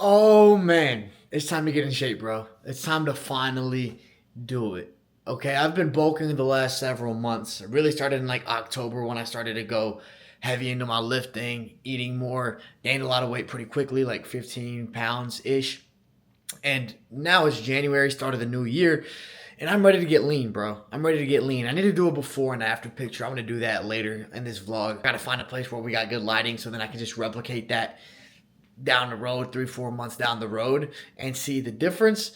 Oh man, it's time to get in shape, bro. It's time to finally do it. Okay, I've been bulking the last several months. It really started in like October when I started to go heavy into my lifting, eating more, gained a lot of weight pretty quickly, like 15 pounds ish. And now it's January, start of the new year, and I'm ready to get lean, bro. I'm ready to get lean. I need to do a before and after picture. I'm gonna do that later in this vlog. Gotta find a place where we got good lighting so then I can just replicate that down the road, 3, 4 months down the road, and see the difference.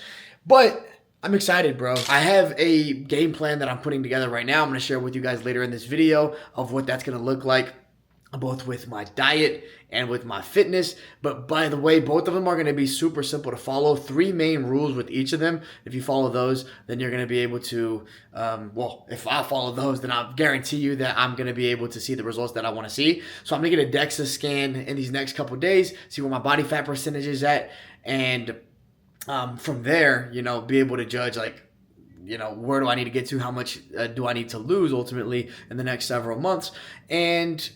But I'm excited, bro. I have a game plan that I'm putting together right now. I'm going to share with you guys later in this video of what that's going to look like, both with my diet and with my fitness. But by the way, both of them are going to be super simple to follow. 3 main rules with each of them. If you follow those, then you're going to be able to, well, if I follow those, then I'll guarantee you that I'm going to be able to see the results that I want to see. So I'm going to get a DEXA scan in these next couple of days, see where my body fat percentage is at, and from there, be able to judge like, where do I need to get to? How much do I need to lose ultimately in the next several months? And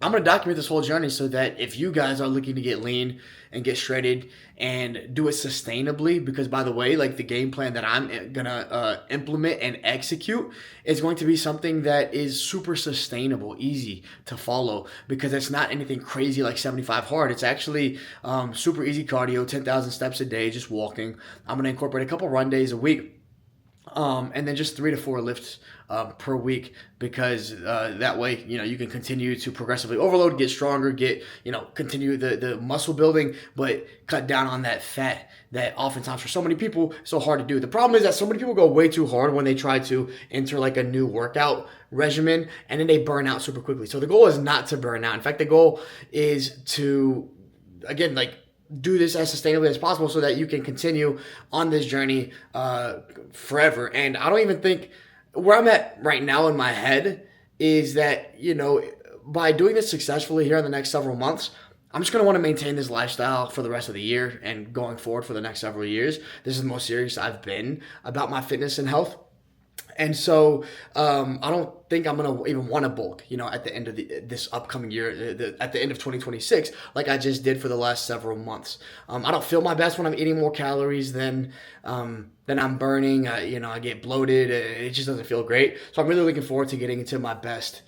I'm going to document this whole journey so that if you guys are looking to get lean and get shredded and do it sustainably, because by the way, like the game plan that I'm going to implement and execute is going to be something that is super sustainable, easy to follow, because it's not anything crazy like 75 hard. It's actually super easy cardio, 10,000 steps a day, just walking. I'm going to incorporate a couple run days a week. And then just 3 to 4 lifts per week, because that way, you can continue to progressively overload, get stronger, continue the muscle building, but cut down on that fat that oftentimes for so many people is so hard to do. The problem is that so many people go way too hard when they try to enter like a new workout regimen, and then they burn out super quickly. So the goal is not to burn out. In fact, the goal is to, again, like, do this as sustainably as possible so that you can continue on this journey forever. And I don't even think where I'm at right now in my head is that, by doing this successfully here in the next several months, I'm just going to want to maintain this lifestyle for the rest of the year and going forward for the next several years. This is the most serious I've been about my fitness and health. And so I don't think I'm going to even want to bulk, at the end of this upcoming year, at the end of 2026, like I just did for the last several months. I don't feel my best when I'm eating more calories than I'm burning. I get bloated. It just doesn't feel great. So I'm really looking forward to getting into my best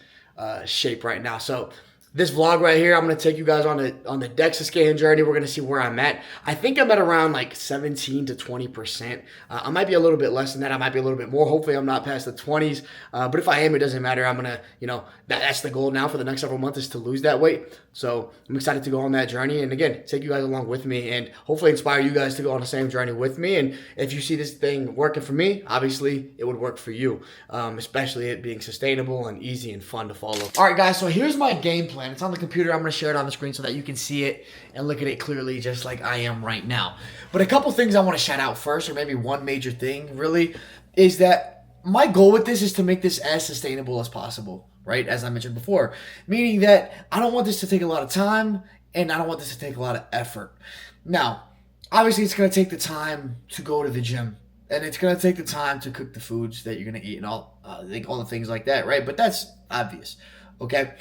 shape right now. So this vlog right here, I'm going to take you guys on the DEXA scan journey. We're going to see where I'm at. I think I'm at around like 17 to 20%. I might be a little bit less than that. I might be a little bit more. Hopefully I'm not past the 20s. But if I am, it doesn't matter. I'm going to, that's the goal now for the next several months, is to lose that weight. So I'm excited to go on that journey. And again, take you guys along with me and hopefully inspire you guys to go on the same journey with me. And if you see this thing working for me, obviously it would work for you, especially it being sustainable and easy and fun to follow. All right, guys. So here's my game plan. It's on the computer. I'm going to share it on the screen so that you can see it and look at it clearly, just like I am right now. But a couple things I want to shout out first, or maybe one major thing really, is that my goal with this is to make this as sustainable as possible, right? As I mentioned before, meaning that I don't want this to take a lot of time and I don't want this to take a lot of effort. Now, obviously it's going to take the time to go to the gym, and it's going to take the time to cook the foods that you're going to eat and all the things like that, right? But that's obvious, okay?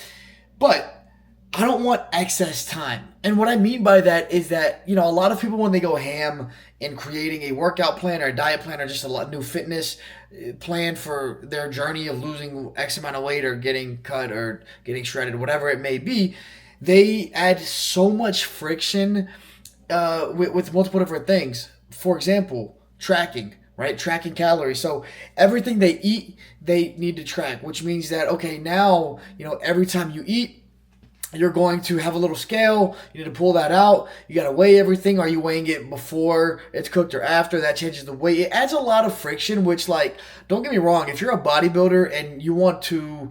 But I don't want excess time. And what I mean by that is that, a lot of people, when they go ham in creating a workout plan or a diet plan or just a new fitness plan for their journey of losing X amount of weight or getting cut or getting shredded, whatever it may be, they add so much friction with multiple different things. For example, tracking. Right? Tracking calories. So everything they eat, they need to track, which means that, okay, now, every time you eat, you're going to have a little scale. You need to pull that out. You got to weigh everything. Are you weighing it before it's cooked or after? That changes the weight. It adds a lot of friction, which, like, don't get me wrong. If you're a bodybuilder and you want to,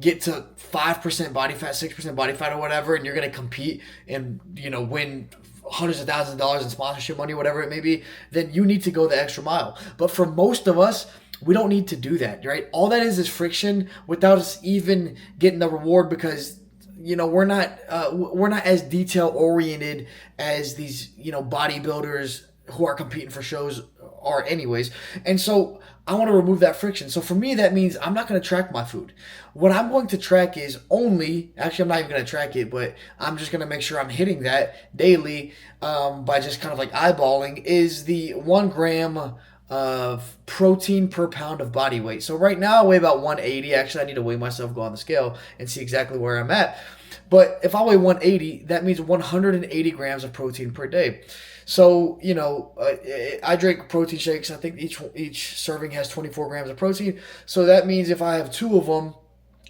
get to 5% body fat, 6% body fat or whatever, and you're going to compete and, win hundreds of thousands of dollars in sponsorship money, whatever it may be, then you need to go the extra mile. But for most of us, we don't need to do that, right? All that is friction without us even getting the reward, because we're not as detail oriented as these bodybuilders who are competing for shows are anyways. And so I want to remove that friction. So for me, that means I'm not going to track my food. What I'm going to track is only, actually, I'm not even going to track it, but I'm just going to make sure I'm hitting that daily by just kind of like eyeballing, is the 1 gram of protein per pound of body weight. So right now I weigh about 180. Actually, I need to weigh myself, go on the scale, and see exactly where I'm at. But if I weigh 180, that means 180 grams of protein per day. So, I drink protein shakes. I think each serving has 24 grams of protein. So that means if I have two of them,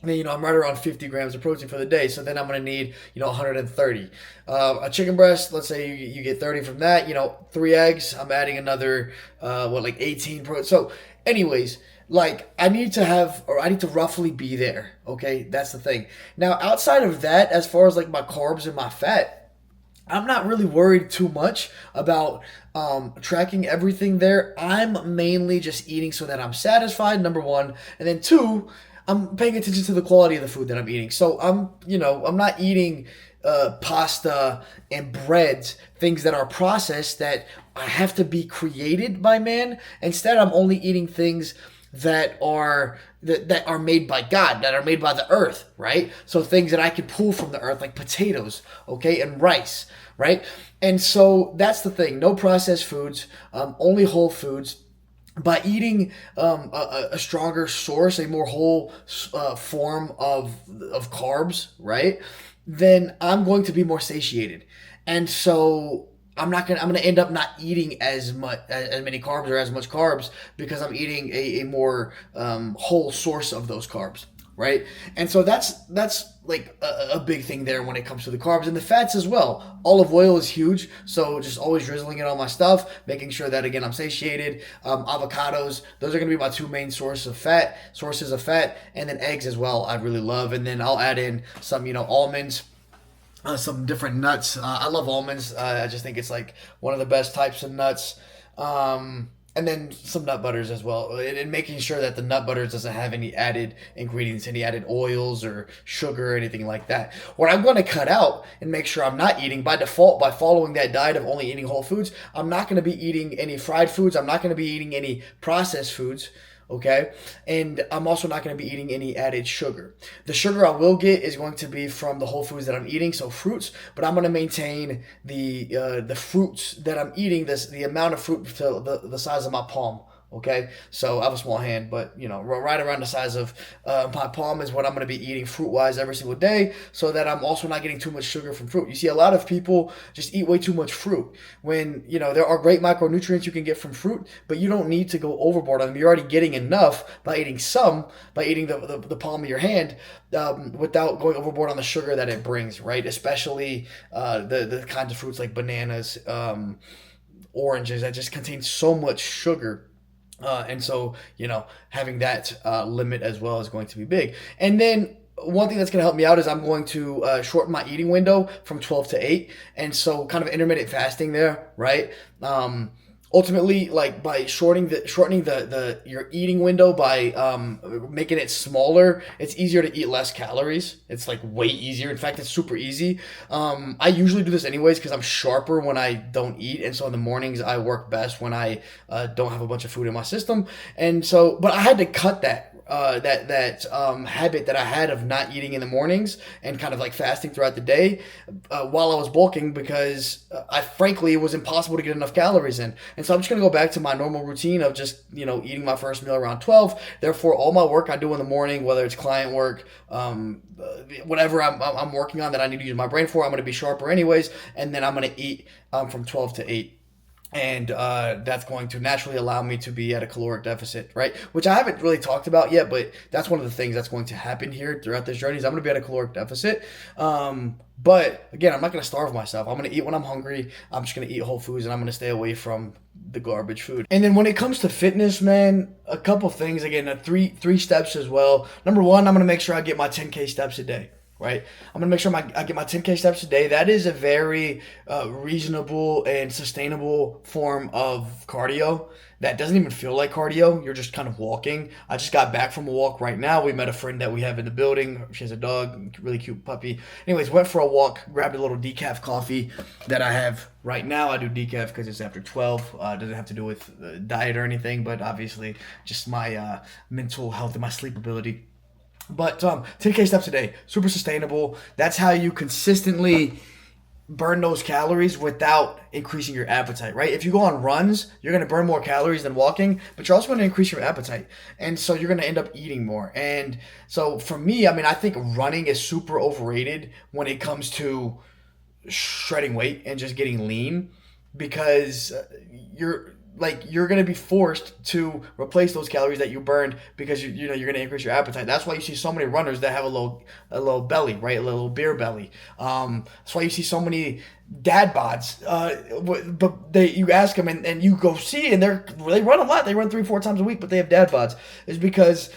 then, I'm right around 50 grams of protein for the day. So then I'm going to need, 130. A chicken breast, let's say you get 30 from that. 3 eggs, I'm adding another, 18 protein. So, anyways, like I need to roughly be there. Okay, that's the thing. Now, outside of that, as far as like my carbs and my fat, I'm not really worried too much about tracking everything there. I'm mainly just eating so that I'm satisfied, number one, and then two, I'm paying attention to the quality of the food that I'm eating. So I'm not eating pasta and breads, things that are processed that have to be created by man. Instead, I'm only eating things that are made by God, that are made by the earth, right? So things that I can pull from the earth, like potatoes, okay, and rice, right? And so that's the thing. No processed foods, only whole foods. By eating a stronger source, a more whole form of carbs, right? Then I'm going to be more satiated, and so I'm gonna end up not eating as many carbs or as much carbs because I'm eating a more whole source of those carbs, right? And so that's like a big thing there when it comes to the carbs and the fats as well. Olive oil is huge, so just always drizzling it on my stuff, making sure that again I'm satiated. Avocados, those are gonna be my two main sources of fat, and then eggs as well. I really love, and then I'll add in some almonds. Some different nuts. I love almonds. I just think it's like one of the best types of nuts. And then some nut butters as well. And making sure that the nut butters doesn't have any added ingredients, any added oils or sugar or anything like that. What I'm going to cut out and make sure I'm not eating by default by following that diet of only eating whole foods, I'm not going to be eating any fried foods. I'm not going to be eating any processed foods. Okay, and I'm also not going to be eating any added sugar. The sugar I will get is going to be from the whole foods that I'm eating, so fruits. But I'm going to maintain the fruits that I'm eating, the amount of fruit to the size of my palm. Okay, so I have a small hand, but right around the size of my palm is what I'm going to be eating fruit wise every single day, so that I'm also not getting too much sugar from fruit. You see, a lot of people just eat way too much fruit when there are great micronutrients you can get from fruit, but you don't need to go overboard on them. You're already getting enough by eating the palm of your hand without going overboard on the sugar that it brings, right? Especially the kinds of fruits like bananas, oranges that just contain so much sugar. And so, having that limit as well is going to be big. And then one thing that's going to help me out is I'm going to shorten my eating window from 12 to 8. And so kind of intermittent fasting there, right? Ultimately, like by shortening your eating window by making it smaller, it's easier to eat less calories. It's like way easier. In fact, it's super easy. I usually do this anyways because I'm sharper when I don't eat, and so in the mornings I work best when I don't have a bunch of food in my system. And so, but I had to cut that habit that I had of not eating in the mornings and kind of like fasting throughout the day while I was bulking because it was impossible to get enough calories in. And so I'm just going to go back to my normal routine of just, eating my first meal around 12. Therefore, all my work I do in the morning, whether it's client work, whatever I'm working on that I need to use my brain for, I'm going to be sharper anyways. And then I'm going to eat from 12 to 8. And that's going to naturally allow me to be at a caloric deficit, right? Which I haven't really talked about yet, but that's one of the things that's going to happen here throughout this journey is I'm going to be at a caloric deficit. But again, I'm not going to starve myself. I'm going to eat when I'm hungry. I'm just going to eat whole foods, and I'm going to stay away from the garbage food. And then when it comes to fitness, man, a couple things. Again, three steps as well. Number one, I'm going to make sure I get my 10K steps a day. right? I'm gonna make sure I get my 10K steps a day. That is a very reasonable and sustainable form of cardio that doesn't even feel like cardio. You're just kind of walking. I just got back from a walk right now. We met a friend that we have in the building. She has a dog, really cute puppy. Anyways, went for a walk, grabbed a little decaf coffee that I have right now. I do decaf because it's after 12. Doesn't have to do with diet or anything, but obviously just my mental health and my sleep ability. But 10K steps a day, super sustainable. That's how you consistently burn those calories without increasing your appetite, right? If you go on runs, you're going to burn more calories than walking, but you're also going to increase your appetite. And so you're going to end up eating more. And so for me, I mean, I think running is super overrated when it comes to shredding weight and just getting lean because you're going to be forced to replace those calories that you burned because you know you're going to increase your appetite. That's why you see so many runners that have a little belly, right? A little beer belly. That's why you see so many dad bods. But you ask them and you go see and they run a lot. They run 3-4 times a week, but they have dad bods. It's because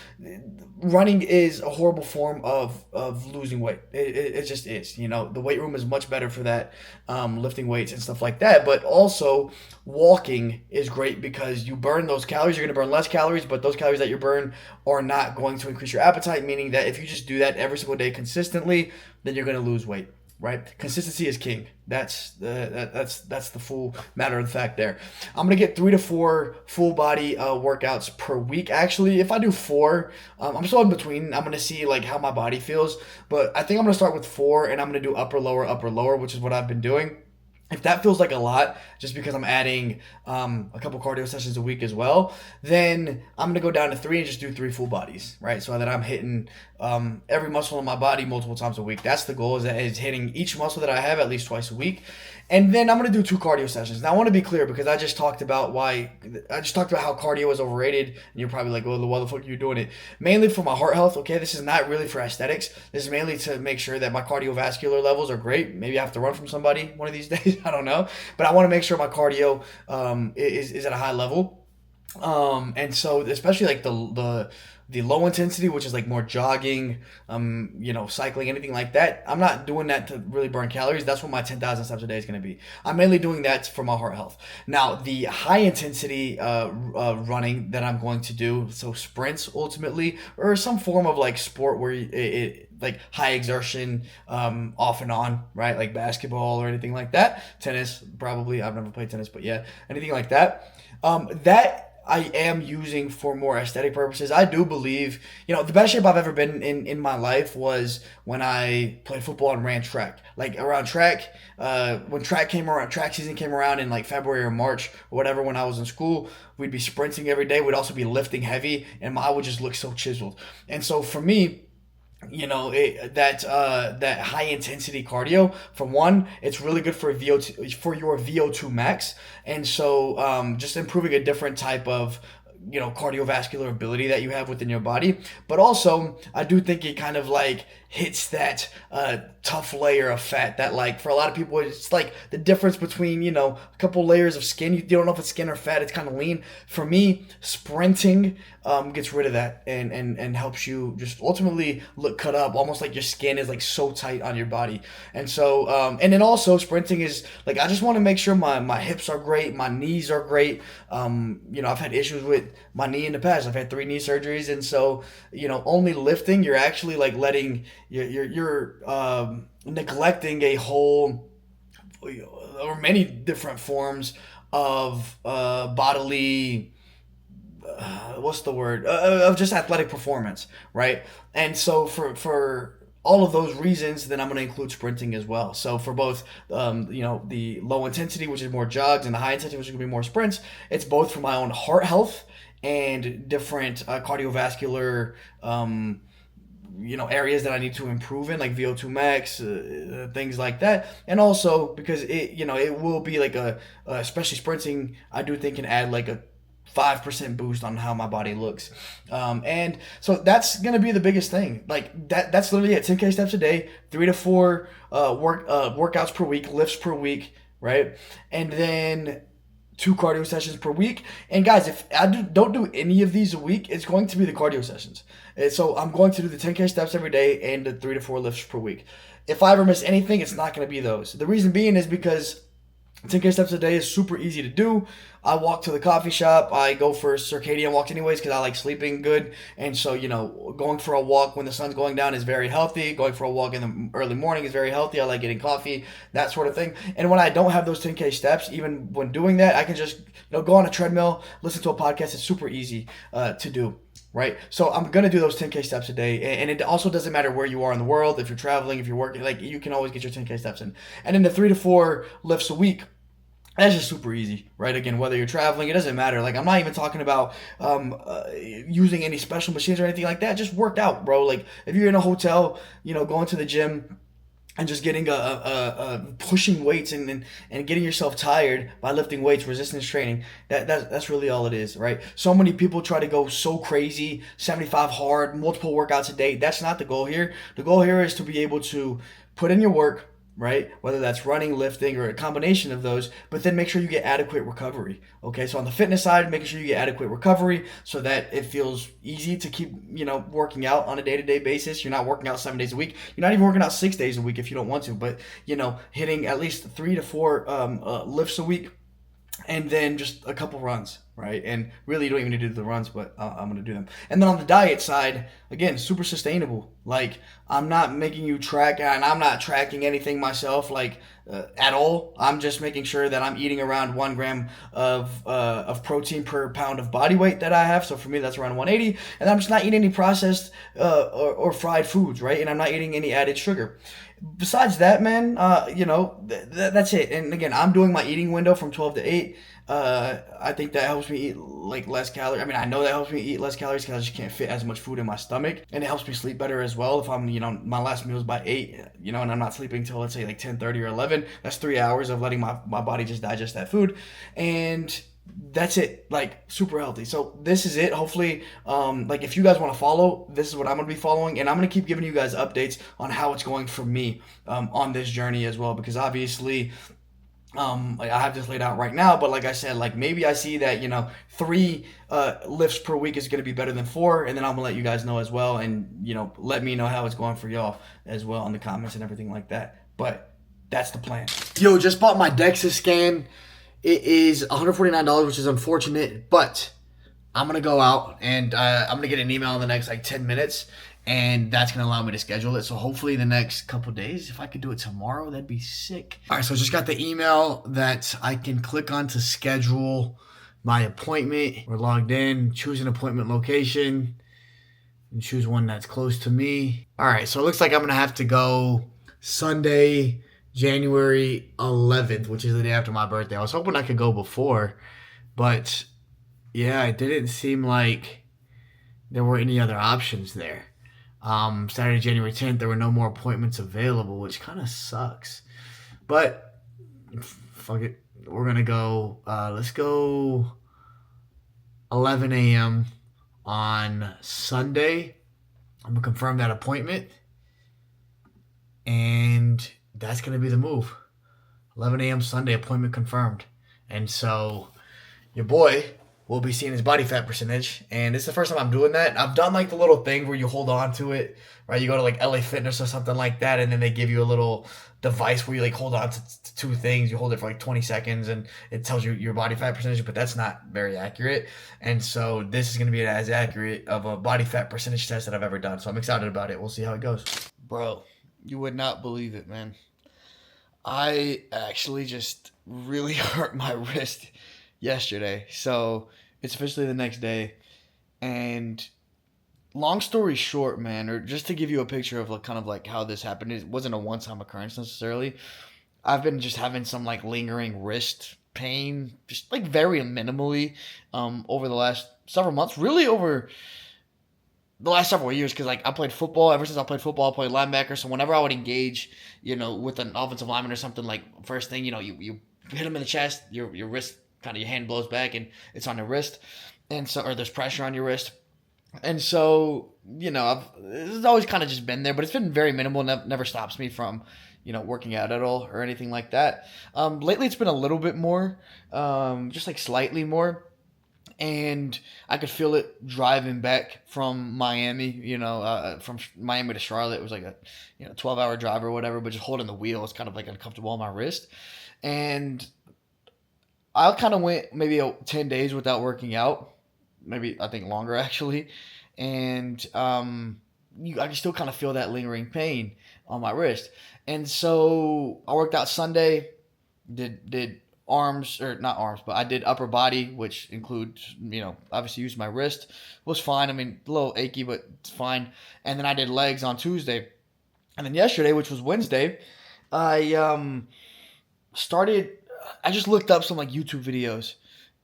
running is a horrible form of losing weight. It just is. You know, the weight room is much better for that, lifting weights and stuff like that. But also, walking is great because you burn those calories. You're going to burn less calories, but those calories that you burn are not going to increase your appetite, meaning that if you just do that every single day consistently, then you're going to lose weight. Right, consistency is king. That's the full matter of the fact. There, I'm gonna get 3 to 4 full body workouts per week. Actually, if I do 4, I'm still in between. I'm gonna see like how my body feels, but I think I'm gonna start with 4, and I'm gonna do upper lower, which is what I've been doing. If that feels like a lot, just because I'm adding a couple cardio sessions a week as well, then I'm going to go down to 3 and just do 3 full bodies, right? So that I'm hitting every muscle in my body multiple times a week. That's the goal, is hitting each muscle that I have at least twice a week. And then I'm going to do 2 cardio sessions. Now, I want to be clear because I just talked about how cardio is overrated. And you're probably like, well, why the fuck are you doing it? Mainly for my heart health, okay? This is not really for aesthetics. This is mainly to make sure that my cardiovascular levels are great. Maybe I have to run from somebody one of these days. I don't know. But I want to make sure my cardio is at a high level. And so especially like the low intensity, which is like more jogging, cycling, anything like that. I'm not doing that to really burn calories. That's what my 10,000 steps a day is going to be. I'm mainly doing that for my heart health. Now, the high intensity running that I'm going to do, so sprints ultimately, or some form of like sport where it like high exertion, off and on, right? Like basketball or anything like that. Tennis, probably. I've never played tennis, but yeah, anything like that. That I am using for more aesthetic purposes. I do believe, the best shape I've ever been in my life was when I played football and ran track. Like around track, when track season came around in like February or March or whatever, when I was in school, we'd be sprinting every day. We'd also be lifting heavy, and I would just look so chiseled. And so for me, that high intensity cardio, for one, it's really good for your VO2 max, and so just improving a different type of cardiovascular ability that you have within your body. But also, I do think it kind of like hits that tough layer of fat that, like, for a lot of people, it's like the difference between a couple layers of skin. You don't know if it's skin or fat. It's kind of lean. For me, sprinting gets rid of that and helps you just ultimately look cut up, almost like your skin is like so tight on your body. And so and then also sprinting is like, I just want to make sure my hips are great, my knees are great. I've had issues with my knee in the past. I've had 3 knee surgeries, and so only lifting, you're actually like letting you're neglecting a whole or many different forms of bodily what's the word of just athletic performance, right? And so for all of those reasons, then I'm going to include sprinting as well. So for both, the low intensity, which is more jogs, and the high intensity, which is going to be more sprints, it's both for my own heart health and different cardiovascular areas that I need to improve in, like VO2 max, things like that. And also because it will be like especially sprinting, I do think can add like a 5% boost on how my body looks. And so that's going to be the biggest thing. Like that's literally it. 10K steps a day, 3 to 4 workouts per week, lifts per week, right? And then 2 cardio sessions per week. And guys, if I don't do any of these a week, it's going to be the cardio sessions. And so I'm going to do the 10K steps every day and the 3 to 4 lifts per week. If I ever miss anything, it's not going to be those. The reason being is because 10K steps a day is super easy to do. I walk to the coffee shop. I go for circadian walks anyways because I like sleeping good. And so, going for a walk when the sun's going down is very healthy. Going for a walk in the early morning is very healthy. I like getting coffee, that sort of thing. And when I don't have those 10K steps, even when doing that, I can just go on a treadmill, listen to a podcast. It's super easy to do. Right, so I'm gonna do those 10K steps a day, and it also doesn't matter where you are in the world. If you're traveling, if you're working, like you can always get your 10K steps in. And then the 3 to 4 lifts a week, that's just super easy, right? Again, whether you're traveling, it doesn't matter. Like, I'm not even talking about using any special machines or anything like that. Just work out, bro. Like, if you're in a hotel, going to the gym and just getting pushing weights and getting yourself tired by lifting weights, resistance training. That's really all it is, right? So many people try to go so crazy, 75 hard, multiple workouts a day. That's not the goal here. The goal here is to be able to put in your work, right? Whether that's running, lifting, or a combination of those, but then make sure you get adequate recovery. Okay, so on the fitness side, making sure you get adequate recovery so that it feels easy to keep, working out on a day-to-day basis. You're not working out 7 days a week. You're not even working out 6 days a week if you don't want to, but, hitting at least 3 to 4 lifts a week and then just a couple runs, right? And really, you don't even need to do the runs, but I'm going to do them. And then on the diet side, again, super sustainable. Like, I'm not making you track, and I'm not tracking anything myself, like, at all. I'm just making sure that I'm eating around 1 gram of protein per pound of body weight that I have. So for me, that's around 180. And I'm just not eating any processed or fried foods, right? And I'm not eating any added sugar. Besides that, man, that's it. And again, I'm doing my eating window from 12 to 8. I think that helps me eat like less calories. I mean, I know that helps me eat less calories because I just can't fit as much food in my stomach, and it helps me sleep better as well. If I'm, my last meal is by 8, and I'm not sleeping till, let's say, like 10:30 or 11. That's 3 hours of letting my body just digest that food, and that's it. Like, super healthy. So this is it. Hopefully, like, if you guys want to follow, this is what I'm going to be following, and I'm going to keep giving you guys updates on how it's going for me on this journey as well, because obviously like, I have this laid out right now, but like I said, like, maybe I see that 3 lifts per week is going to be better than 4, and then I'm gonna let you guys know as well, and let me know how it's going for y'all as well in the comments and everything like that. But that's the plan. Yo, just bought my DEXA scan. It is $149, which is unfortunate, but I'm going to go out and I'm going to get an email in the next like 10 minutes, and that's going to allow me to schedule it. So hopefully the next couple days, if I could do it tomorrow, that'd be sick. All right, so I just got the email that I can click on to schedule my appointment. We're logged in, choose an appointment location, and choose one that's close to me. All right, so it looks like I'm going to have to go Sunday, January 11th, which is the day after my birthday. I was hoping I could go before, but yeah, it didn't seem like there were any other options there. Saturday, January 10th, there were no more appointments available, which kind of sucks. But fuck it. We're going to go, let's go 11 a.m. on Sunday. I'm going to confirm that appointment. And that's going to be the move. 11 a.m. Sunday, appointment confirmed. And so your boy will be seeing his body fat percentage. And it's the first time I'm doing that. I've done like the little thing where you hold on to it, right? You go to like LA Fitness or something like that, and then they give you a little device where you like hold on to 2 things. You hold it for like 20 seconds and it tells you your body fat percentage, but that's not very accurate. And so this is going to be as accurate of a body fat percentage test that I've ever done. So I'm excited about it. We'll see how it goes. Bro, you would not believe it, man. I actually just really hurt my wrist yesterday. So it's officially the next day. And long story short, man, or just to give you a picture of like kind of like how this happened, it wasn't a one-time occurrence necessarily. I've been just having some like lingering wrist pain, just like very minimally over the last several months, really over the last several years, because like I played football. Ever since I played football, I played linebacker. So whenever I would engage, with an offensive lineman or something, like first thing, you hit him in the chest, your wrist, kind of your hand blows back and it's on the wrist, and so, or there's pressure on your wrist, and so it's always kind of just been there, but it's been very minimal. Never stops me from working out at all or anything like that. Lately, it's been a little bit more, just like slightly more. And I could feel it driving back from Miami. From Miami to Charlotte, it was like a 12-hour drive or whatever. But just holding the wheel is kind of like uncomfortable on my wrist, and I kind of went maybe 10 days without working out, maybe I think longer actually, and I can still kind of feel that lingering pain on my wrist, and so I worked out Sunday, did arms or not arms, but I did upper body, which includes obviously used my wrist, was fine. I mean a little achy, but it's fine, and then I did legs on Tuesday, and then yesterday, which was Wednesday, I started. I just looked up some like YouTube videos,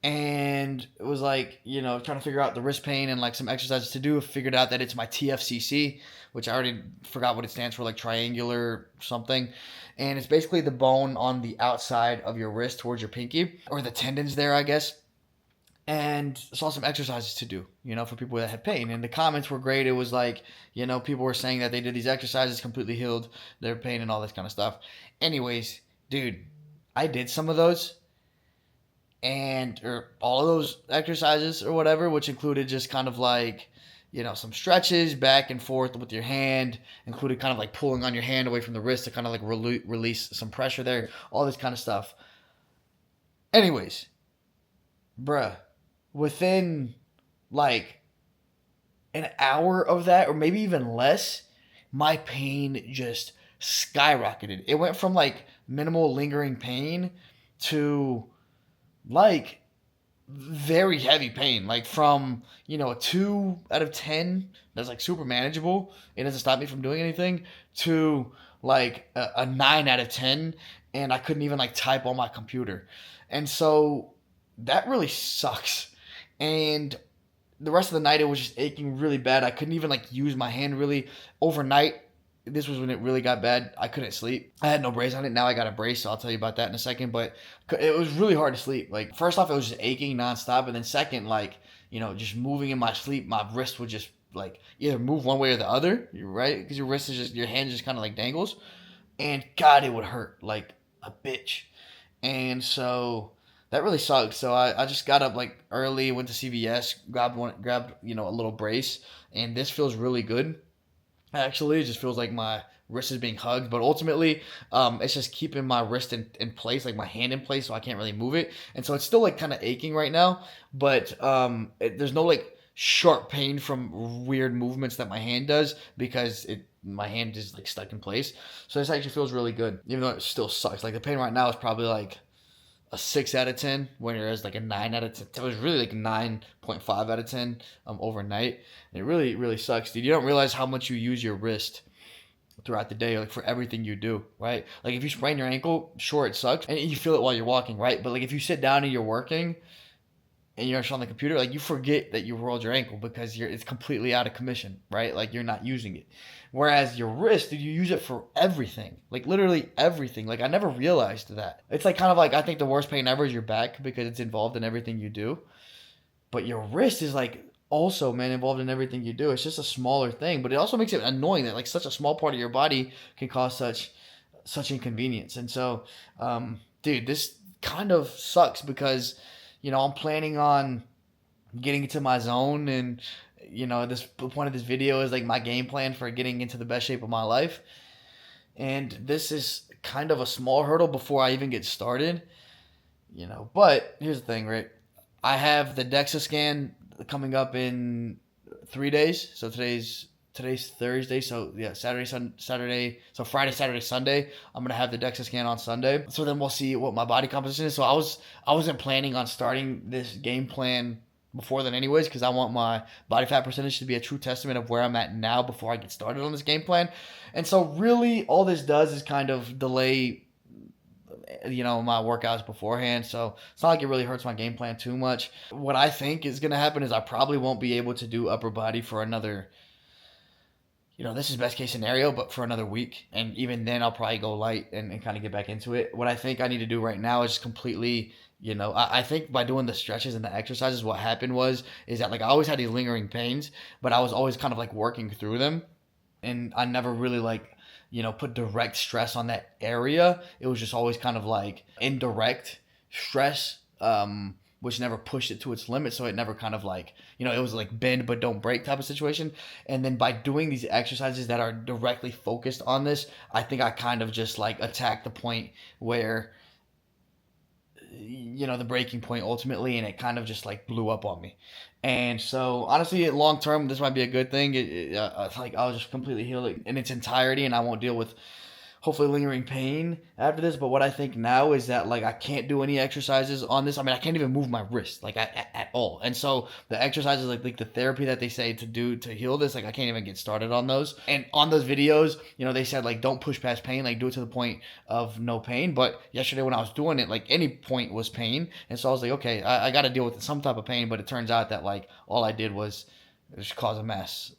and it was like trying to figure out the wrist pain and like some exercises to do. Figured out that it's my TFCC, which I already forgot what it stands for, like triangular something, and it's basically the bone on the outside of your wrist towards your pinky, or the tendons there, I guess. And saw some exercises to do, for people that had pain. And the comments were great. It was like, people were saying that they did these exercises, completely healed their pain and all this kind of stuff. Anyways, dude, I did some of those or all of those exercises or whatever, which included just kind of like, some stretches back and forth with your hand, included kind of like pulling on your hand away from the wrist to kind of like release some pressure there, all this kind of stuff. Anyways, bruh, within like an hour of that, or maybe even less, my pain just skyrocketed. It went from like minimal lingering pain to like very heavy pain, like from a 2 out of 10 that's like super manageable, it doesn't stop me from doing anything, to like a 9 out of 10, and I couldn't even like type on my computer. And so that really sucks. And the rest of the night it was just aching really bad. I couldn't even like use my hand really. Overnight, this was when it really got bad. I couldn't sleep. I had no brace on it. Now I got a brace, so I'll tell you about that in a second. But it was really hard to sleep. Like, first off, it was just aching nonstop. And then second, like, just moving in my sleep, my wrist would just like either move one way or the other, right? Because your hand just kind of like dangles. And God, it would hurt like a bitch. And so that really sucked. So I just got up like early, went to CVS, grabbed a little brace, and this feels really good. Actually, it just feels like my wrist is being hugged, but ultimately, it's just keeping my wrist in place, like my hand in place, so I can't really move it. And so it's still like kind of aching right now, but there's no like sharp pain from weird movements that my hand does, because my hand is like stuck in place. So this actually feels really good, even though it still sucks. Like the pain right now is probably like a 6 out of 10, whereas like a 9 out of 10. It was really like 9.5 out of 10 overnight. And it really, really sucks, dude. You don't realize how much you use your wrist throughout the day, like for everything you do, right? Like if you sprain your ankle, sure, it sucks, and you feel it while you're walking, right? But like if you sit down and you're working and you're on the computer, like you forget that you rolled your ankle because it's completely out of commission, right? Like you're not using it. Whereas your wrist, dude, you use it for everything, like literally everything. Like I never realized that. It's like kind of like, I think the worst pain ever is your back, because it's involved in everything you do. But your wrist is like also, man, involved in everything you do. It's just a smaller thing, but it also makes it annoying that like such a small part of your body can cause such inconvenience. And so, dude, this kind of sucks because I'm planning on getting into my zone, and the point of this video is like my game plan for getting into the best shape of my life. And this is kind of a small hurdle before I even get started, but here's the thing, right? I have the DEXA scan coming up in 3 days. So today's Thursday. So yeah, Saturday. So Friday, Saturday, Sunday. I'm gonna have the DEXA scan on Sunday. So then we'll see what my body composition is. So I wasn't planning on starting this game plan before then anyways, because I want my body fat percentage to be a true testament of where I'm at now before I get started on this game plan. And so really all this does is kind of delay my workouts beforehand. So it's not like it really hurts my game plan too much. What I think is going to happen is I probably won't be able to do upper body for another, this is best case scenario, but for another week. And even then I'll probably go light and kind of get back into it. What I think I need to do right now is just completely, I think by doing the stretches and the exercises, what happened is that like I always had these lingering pains, but I was always kind of like working through them. And I never really like put direct stress on that area. It was just always kind of like indirect stress, which never pushed it to its limit. So it never kind of like, it was like bend but don't break type of situation. And then by doing these exercises that are directly focused on this, I think I kind of just like attacked the point where, the breaking point ultimately, and it kind of just like blew up on me. And so honestly, long term, this might be a good thing. Like I'll just completely heal it in its entirety, and I won't deal with hopefully lingering pain after this. But what I think now is that like I can't do any exercises on this. I mean, I can't even move my wrist like at all. And so the exercises like the therapy that they say to do to heal this, like I can't even get started on those. And on those videos, they said like don't push past pain, like do it to the point of no pain. But yesterday when I was doing it, like any point was pain. And so I was like, okay, I got to deal with some type of pain. But it turns out that like all I did was just cause a mess.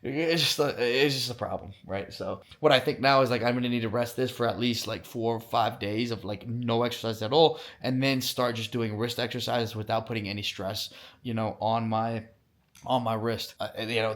It's just a problem, right? So what I think now is like I'm gonna need to rest this for at least like 4 or 5 days of like no exercise at all, and then start just doing wrist exercises without putting any stress, on my wrist,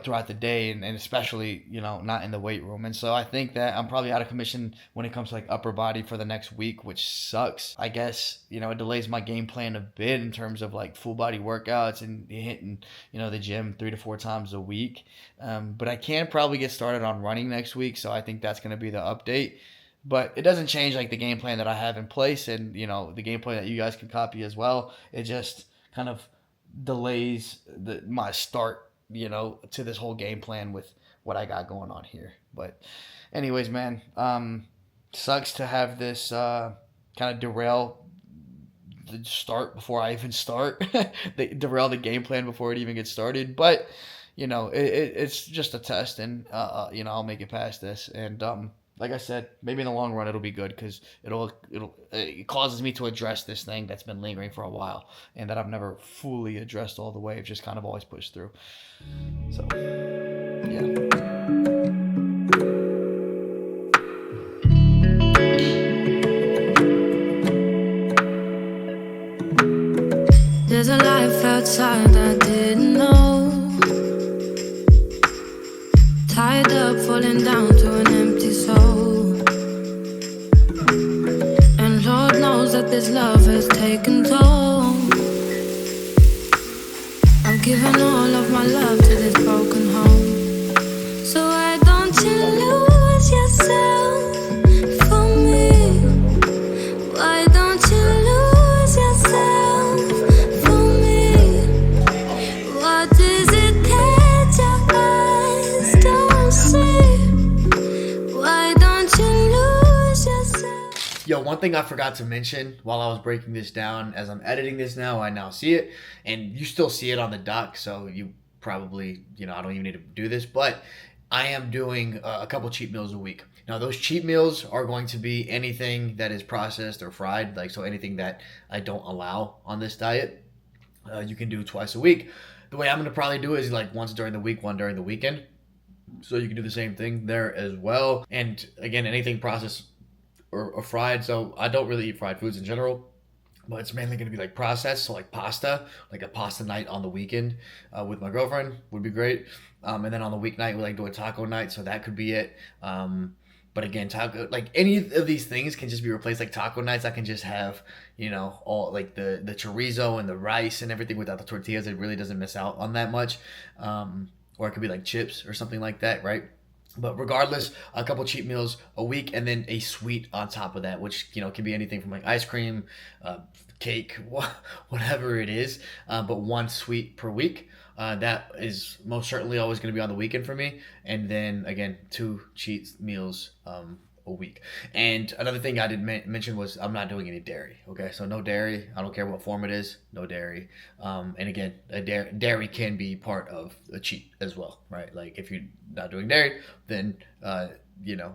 throughout the day, and especially, not in the weight room. And so I think that I'm probably out of commission when it comes to like upper body for the next week, which sucks. I guess, it delays my game plan a bit in terms of like full body workouts and hitting, the gym 3 to 4 times a week. But I can probably get started on running next week. So I think that's going to be the update. But it doesn't change like the game plan that I have in place, and, the game plan that you guys can copy as well. It just kind of delays my start, to this whole game plan with what I got going on here. But anyways, man, sucks to have this kind of derail the start before I even start. They derail the game plan before it even gets started. But it's just a test, and I'll make it past this. And like I said, maybe in the long run it'll be good because it causes me to address this thing that's been lingering for a while and that I've never fully addressed all the way. I've just kind of always pushed through. So yeah. There's a life outside I didn't know. Tied up, falling down to an empty soul. And Lord knows that this love has taken toll. I've given all of my love to this broken home. So why don't you lose yourself for me? Why don't you lose yourself for me? What is it that your eyes don't see? Why don't you lose yourself? Yo, one thing I forgot to mention while I was breaking this down, as I'm editing this now, I now see it, and you still see it on the doc, so you probably, I don't even need to do this, but I am doing a couple cheat meals a week. Now, those cheat meals are going to be anything that is processed or fried, like so anything that I don't allow on this diet. You can do twice a week. The way I'm going to probably do it is like once during the week, one during the weekend. So you can do the same thing there as well. And again, anything processed or fried. So I don't really eat fried foods in general, but it's mainly going to be like processed. So like pasta, like a pasta night on the weekend with my girlfriend would be great. And then on the weeknight, we like doing taco night. So that could be it. But again, taco, like any of these things can just be replaced. Like taco nights, I can just have, all like the chorizo and the rice and everything without the tortillas. It really doesn't miss out on that much. Or it could be like chips or something like that, right? But regardless, a couple cheat meals a week, and then a sweet on top of that, which can be anything from like ice cream, cake, whatever it is. But one sweet per week. That is most certainly always going to be on the weekend for me. And then again, 2 cheat meals a week. And another thing I did mention was I'm not doing any dairy. Okay, so no dairy. I don't care what form it is. No dairy. And again, dairy can be part of a cheat as well, right? Like if you're not doing dairy, then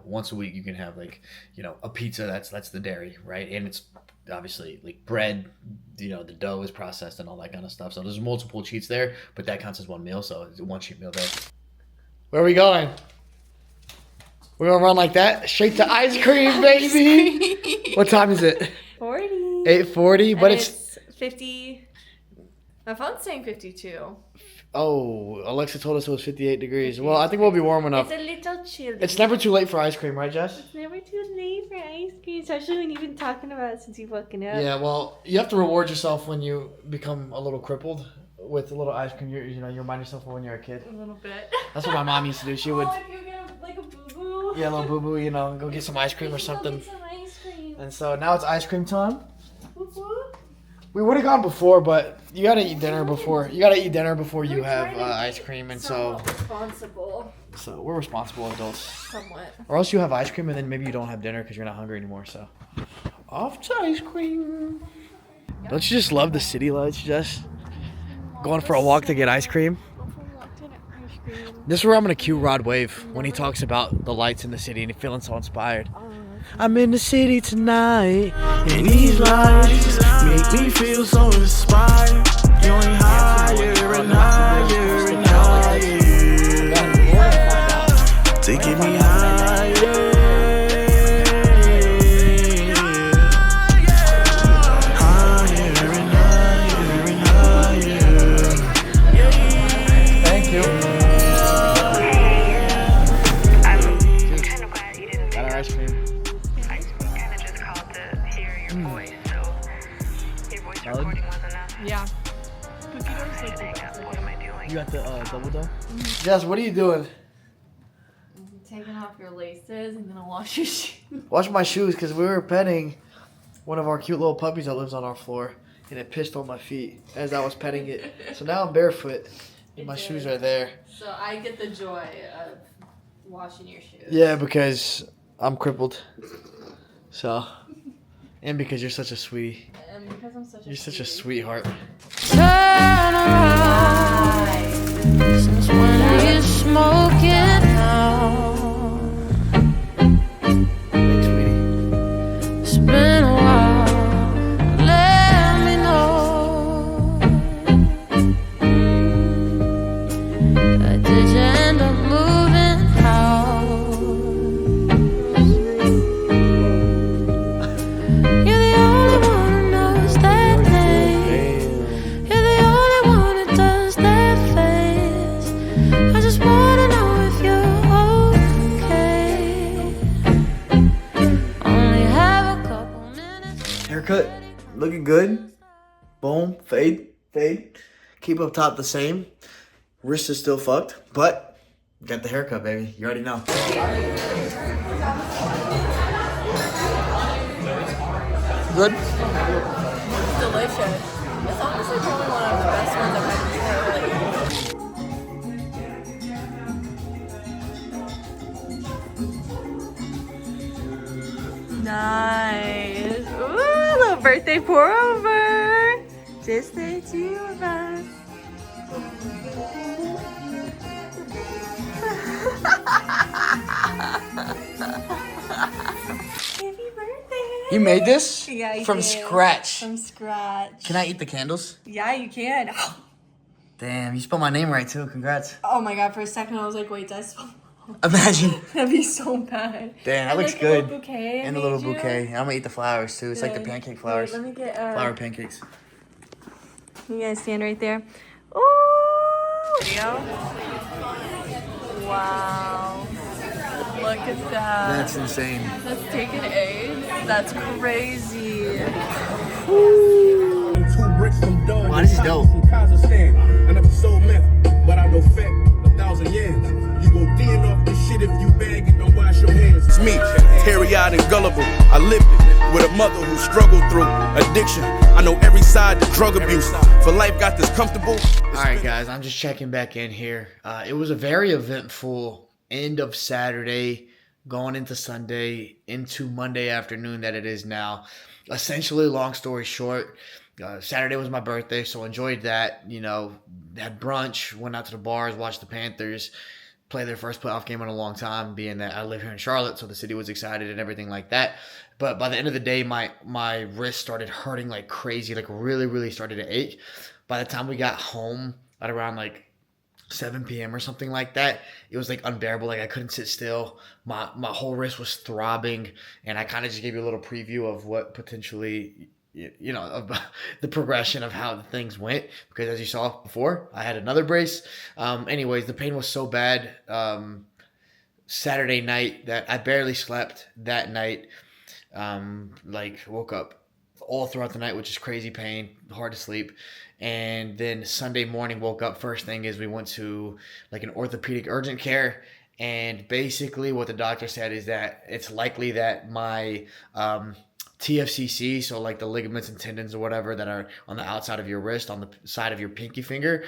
once a week you can have like a pizza. That's the dairy, right? And it's obviously like bread. The dough is processed and all that kind of stuff. So there's multiple cheats there, but that counts as one meal. So it's one cheat meal there. Where are we going? We're gonna run like that, straight to ice cream, baby. What time is it? 40. 8:40, but it's 50. My phone's saying 52. Oh, Alexa told us it was 58 degrees. Well, I think we'll be warm enough. It's a little chilly. It's never too late for ice cream, right, Jess? It's never too late for ice cream, especially when you've been talking about it since you've woken up. Yeah, well, you have to reward yourself when you become a little crippled with a little ice cream. You remind yourself of when you're a kid. A little bit. That's what my mom used to do. She would, Oh, if you get like a boo-boo. yeah, a little boo-boo, go get some ice cream or something. Go get some ice cream. And so now it's ice cream time. Boo-boo. We would have gone before, but you gotta eat dinner before. You gotta eat dinner before you have ice cream, and so responsible. we're responsible adults. Somewhat. Or else you have ice cream and then maybe you don't have dinner because you're not hungry anymore. So off to ice cream. Don't you just love the city lights, Jess? Going for a walk to get ice cream. This is where I'm gonna cue Rod Wave when he talks about the lights in the city and he's feeling so inspired. I'm in the city tonight, and these lights make me feel so inspired. Going higher and higher and higher. Taking me higher. Higher and higher and higher. Thank you. I'm kind of glad you didn't Got our ice cream. I kind of just called to hear your voice, so your voice recording was enough. Yeah. What am I doing? You got the double dough? Jess, what are you doing? Taking off your laces and gonna wash your shoes. Wash my shoes because we were petting one of our cute little puppies that lives on our floor, and it pissed on my feet as I was petting it. So now I'm barefoot, and my shoes are there. So I get the joy of washing your shoes. Yeah, because I'm crippled. So, and because you're such a sweetie. And because I'm such a You're such a sweetie. sweetheart. Turn around. Since when are you smoking now? Thanks, sweetie. It's been a while. Let me know. Did you end up moving house? You're the only one who knows that name. You're the only one who does that face. I just wanna know if you're okay. Only have a couple minutes. Haircut, looking good. Boom, fade. Keep up top the same. Wrist is still fucked, but got the haircut, baby. You already know. Good? Delicious. It's honestly probably one of the best ones I've had before. Nice. Ooh, little birthday pour over. Just the two of us. Happy birthday. You made this? Yeah, I From did. scratch. From scratch. Can I eat the candles? Yeah, you can. Damn, you spelled my name right too. Congrats. Oh my god, for a second I was like, wait, did I spell? Imagine. That'd be so bad. Damn, that And, looks like, good. The little bouquet I And the little made you. bouquet. I'm gonna eat the flowers too. It's like the Good. pancake flowers. Wait, let me get Flower pancakes. You guys stand right there. Ooh! Video. Wow. Look at that. That's insane. That's taking age. That's crazy. Wow, this is dope. I never sold meth, but I know fat 1,000 years. You go DN off this shit if you bag it, don't wash your hands. It's me, teary-eyed and gullible. I lived it with a mother who struggled through addiction. I know every side to drug abuse. For life got this comfortable. All right, guys, I'm just checking back in here. It was a very eventful end of Saturday, going into Sunday, into Monday afternoon that it is now. Essentially, long story short, Saturday was my birthday, so enjoyed that. Had brunch, went out to the bars, watched the Panthers play their first playoff game in a long time, being that I live here in Charlotte, so the city was excited and everything like that. But by the end of the day, my wrist started hurting like crazy, like really, really started to ache. By the time we got home at around like 7 p.m. or something like that, it was like unbearable. Like I couldn't sit still. My whole wrist was throbbing, and I kind of just gave you a little preview of what potentially you know, of the progression of how the things went, because as you saw before, I had another brace. Anyways, the pain was so bad Saturday night that I barely slept that night. Like woke up all throughout the night, which is crazy pain, hard to sleep. And then Sunday morning, woke up. First thing is we went to like an orthopedic urgent care. And basically, what the doctor said is that it's likely that my TFCC, so like the ligaments and tendons or whatever that are on the outside of your wrist, on the side of your pinky finger,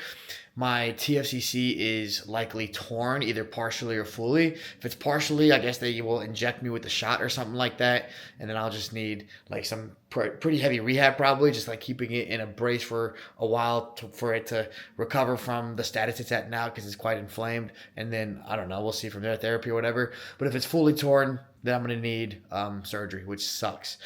my TFCC is likely torn, either partially or fully. If it's partially, I guess they will inject me with a shot or something like that, and then I'll just need like some pretty heavy rehab, probably just like keeping it in a brace for a while for it to recover from the status it's at now, because it's quite inflamed. And then I don't know, we'll see from there, therapy or whatever. But if it's fully torn, then I'm gonna need surgery, which sucks.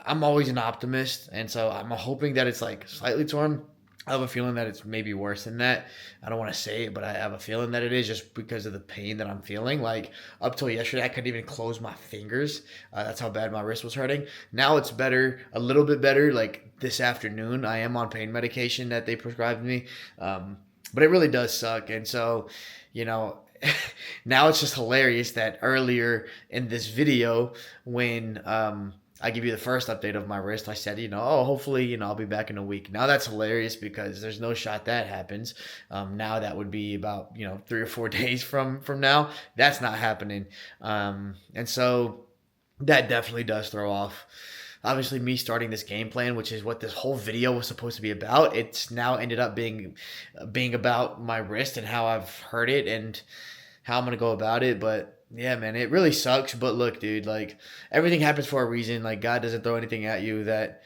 I'm always an optimist, and so I'm hoping that it's like slightly torn. I have a feeling that it's maybe worse than that. I don't want to say it, but I have a feeling that it is, just because of the pain that I'm feeling. Like up till yesterday, I couldn't even close my fingers. That's how bad my wrist was hurting. Now it's better, a little bit better. Like this afternoon, I am on pain medication that they prescribed me, but it really does suck. And so, you know, now it's just hilarious that earlier in this video, when I give you the first update of my wrist, I said, you know, oh, hopefully, you know, I'll be back in a week. Now that's hilarious, because there's no shot that happens. Now that would be about, you know, 3 or 4 days from now. That's not happening. And so that definitely does throw off. Obviously, me starting this game plan, which is what this whole video was supposed to be about, it's now ended up being about my wrist and how I've hurt it and how I'm gonna go about it. But yeah, man, it really sucks. But look, dude, like everything happens for a reason. Like God doesn't throw anything at you that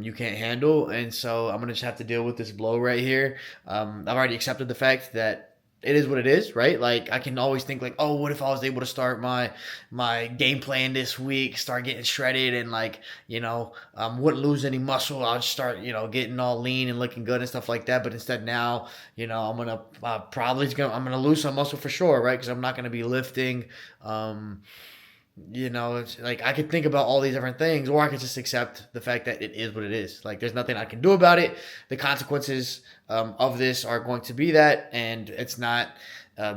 you can't handle, and so I'm gonna just have to deal with this blow right here. I've already accepted the fact that it is what it is, right? Like I can always think like, oh, what if I was able to start my game plan this week, start getting shredded, and like, you know, wouldn't lose any muscle. I'll start, you know, getting all lean and looking good and stuff like that. But instead now, you know, I'm gonna I'm gonna lose some muscle for sure, right? Because I'm not gonna be lifting. You know, it's like I could think about all these different things, or I could just accept the fact that it is what it is. Like there's nothing I can do about it. The consequences of this are going to be that, and it's not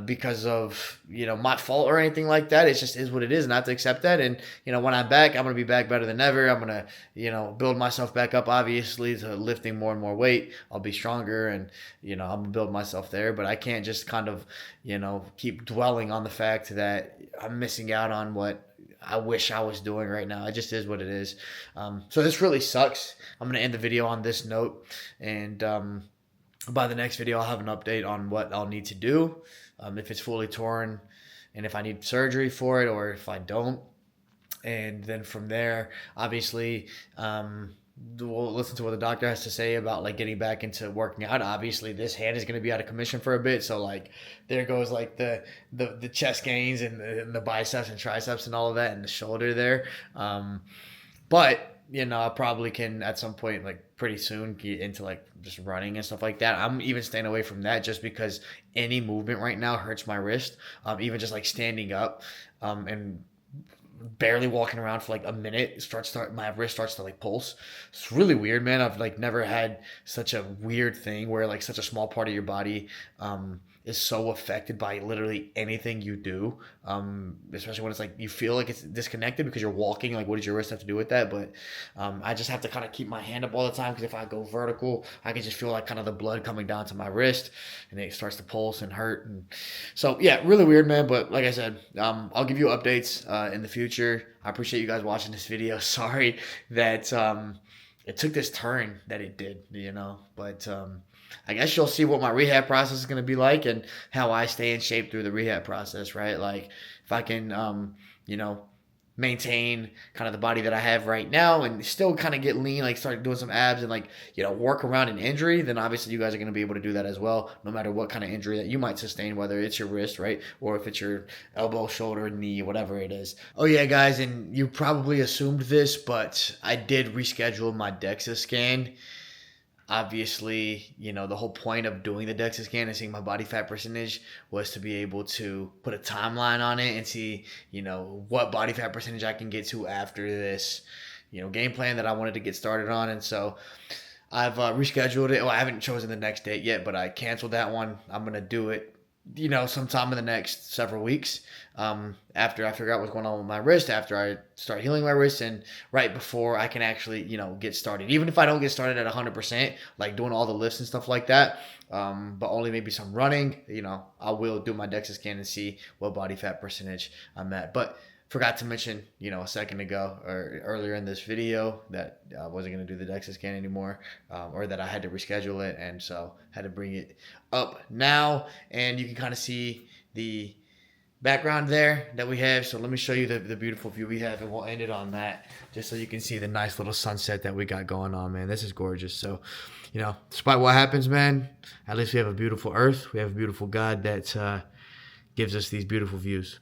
because of, you know, my fault or anything like that. It just is what it is, and I have to accept that. And you know, when I'm back, I'm gonna be back better than ever. I'm gonna, you know, build myself back up, obviously, to lifting more and more weight. I'll be stronger, and you know, I'm gonna build myself there. But I can't just kind of, you know, keep dwelling on the fact that I'm missing out on what I wish I was doing right now. It just is what it is. So this really sucks. I'm going to end the video on this note. And by the next video, I'll have an update on what I'll need to do. If it's fully torn, and if I need surgery for it, or if I don't. And then from there, obviously, we'll listen to what the doctor has to say about like getting back into working out. Obviously, this hand is going to be out of commission for a bit, so like there goes like the chest gains and the biceps and triceps and all of that, and the shoulder there. But you know, I probably can at some point, like pretty soon, get into like just running and stuff like that. I'm even staying away from that just because any movement right now hurts my wrist. Even just like standing up and barely walking around for like a minute, my wrist starts to like pulse. It's really weird, man. I've like never had such a weird thing where like such a small part of your body is so affected by literally anything you do, especially when it's like you feel like it's disconnected because you're walking. Like, what does your wrist have to do with that? But I just have to kind of keep my hand up all the time, because if I go vertical, I can just feel like kind of the blood coming down to my wrist, and it starts to pulse and hurt. And so yeah, really weird, man. But like I said, I'll give you updates in the future. I appreciate you guys watching this video. Sorry that it took this turn that it did, you know, but I guess you'll see what my rehab process is going to be like, and how I stay in shape through the rehab process, right? Like if I can, you know, maintain kind of the body that I have right now and still kind of get lean, like start doing some abs and like, you know, work around an injury, then obviously you guys are going to be able to do that as well, no matter what kind of injury that you might sustain, whether it's your wrist, right? Or if it's your elbow, shoulder, knee, whatever it is. Oh yeah, guys, and you probably assumed this, but I did reschedule my DEXA scan. Obviously, the whole point of doing the DEXA scan and seeing my body fat percentage was to be able to put a timeline on it and see, what body fat percentage I can get to after this, game plan that I wanted to get started on. And so I've rescheduled it. Well, I haven't chosen the next date yet, but I canceled that one. I'm going to do it, sometime in the next several weeks, after I figure out what's going on with my wrist, after I start healing my wrist, and right before I can actually, get started. Even if I don't get started at 100%, like doing all the lifts and stuff like that, but only maybe some running, I will do my DEXA scan and see what body fat percentage I'm at. But forgot to mention, a second ago or earlier in this video that I wasn't going to do the DEXA scan anymore, or that I had to reschedule it. And so had to bring it up now. And you can kind of see the background there that we have. So let me show you the beautiful view we have, and we'll end it on that just so you can see the nice little sunset that we got going on, man. This is gorgeous. So, despite what happens, man, at least we have a beautiful earth. We have a beautiful God that gives us these beautiful views.